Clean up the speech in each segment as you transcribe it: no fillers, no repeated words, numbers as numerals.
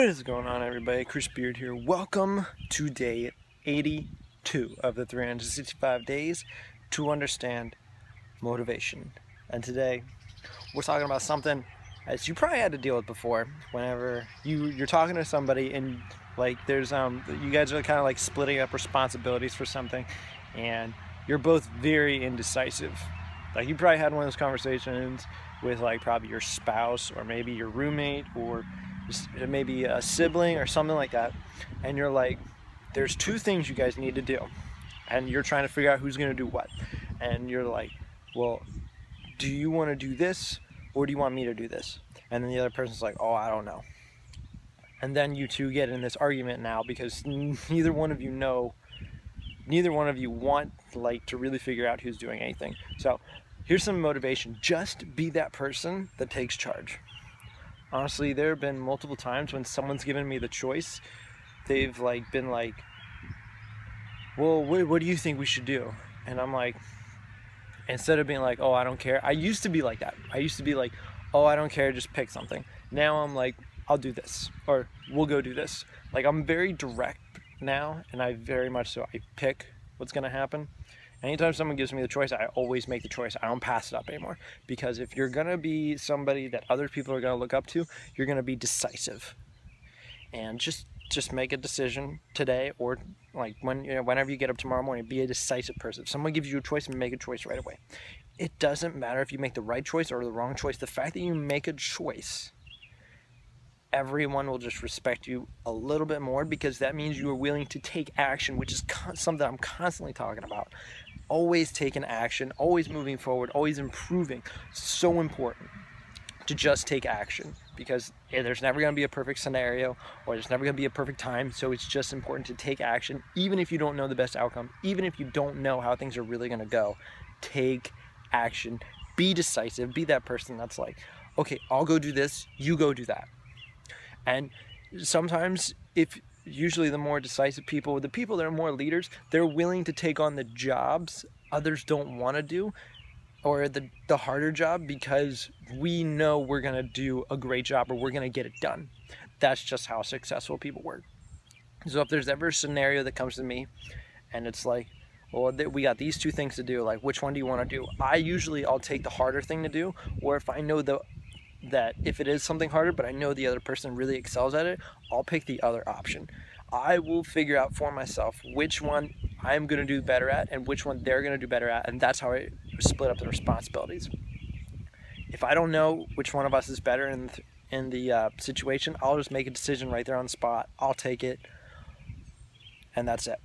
What is going on, everybody? Chris Beard here. Welcome to day 82 of the 365 days to understand motivation. And today we're talking about something as you probably had to deal with before. Whenever you're talking to somebody and like there's you guys are kind of like splitting up responsibilities for something, and you're both very indecisive. Like you probably had one of those conversations with like probably your spouse or maybe your roommate or maybe a sibling or something like that, and you're like, there's two things you guys need to do, and you're trying to figure out who's going to do what, and you're like, well, do you want to do this or do you want me to do this? And then the other person's like, oh, I don't know. And then you two get in this argument now because neither one of you want like to really figure out who's doing anything. So here's some motivation. Just be that person that takes charge. Honestly, there have been multiple times when someone's given me the choice. They've like been like, well, what do you think we should do? And I'm like, instead of being like, oh, I don't care. I used to be like that. I used to be like, oh, I don't care, just pick something. Now I'm like, I'll do this, or we'll go do this. Like, I'm very direct now, and I very much so, I pick what's gonna happen. Anytime someone gives me the choice, I always make the choice. I don't pass it up anymore. Because if you're gonna be somebody that other people are gonna look up to, you're gonna be decisive. And just make a decision today, or like whenever you get up tomorrow morning, be a decisive person. If someone gives you a choice, make a choice right away. It doesn't matter if you make the right choice or the wrong choice. The fact that you make a choice, everyone will just respect you a little bit more, because that means you are willing to take action, which is something I'm constantly talking about. Always taking action, always moving forward, always improving. So important to just take action, because there's never going to be a perfect scenario, or there's never going to be a perfect time. So it's just important to take action, even if you don't know the best outcome, even if you don't know how things are really going to go. Take action, be decisive, be that person that's like, okay, I'll go do this, you go do that. And sometimes, usually the more decisive people, the people that are more leaders, they're willing to take on the jobs others don't want to do, or the harder job, because we know we're going to do a great job, or we're going to get it done. That's just how successful people work. So if there's ever a scenario that comes to me and it's like, well, we got these two things to do, like, which one do you want to do? I'll take the harder thing to do, or if I know that if it is something harder, but I know the other person really excels at it, I'll pick the other option. I will figure out for myself which one I'm going to do better at and which one they're going to do better at, and that's how I split up the responsibilities. If I don't know which one of us is better in the situation, I'll just make a decision right there on the spot. I'll take it, and that's it.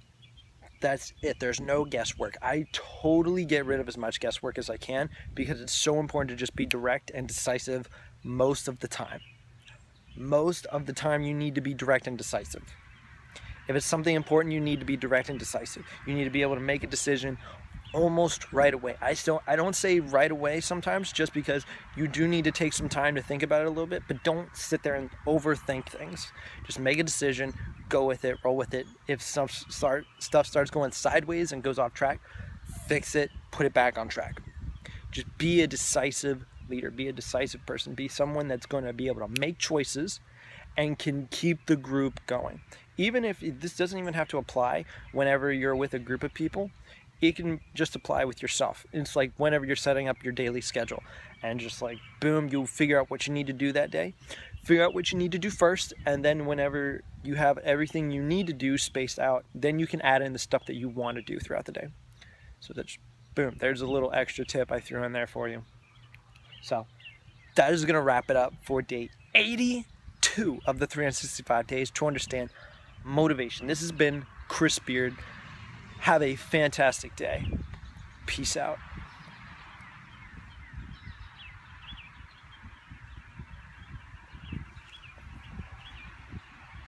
That's it. There's no guesswork. I totally get rid of as much guesswork as I can, because it's so important to just be direct and decisive most of the time. Most of the time you need to be direct and decisive. If it's something important, you need to be direct and decisive. You need to be able to make a decision almost right away. I don't say right away sometimes, just because you do need to take some time to think about it a little bit, but don't sit there and overthink things. Just make a decision, go with it, roll with it. If stuff starts going sideways and goes off track, fix it, put it back on track. Just be a decisive leader, be a decisive person, be someone that's going to be able to make choices and can keep the group going. Even if this doesn't even have to apply whenever you're with a group of people, it can just apply with yourself. It's like whenever you're setting up your daily schedule, and just like, boom, you figure out what you need to do that day. Figure out what you need to do first, and then whenever you have everything you need to do spaced out, then you can add in the stuff that you want to do throughout the day. So that's, boom, there's a little extra tip I threw in there for you. So that is going to wrap it up for day 82 of the 365 days to understand motivation. This has been Chris Beard. Have a fantastic day. Peace out.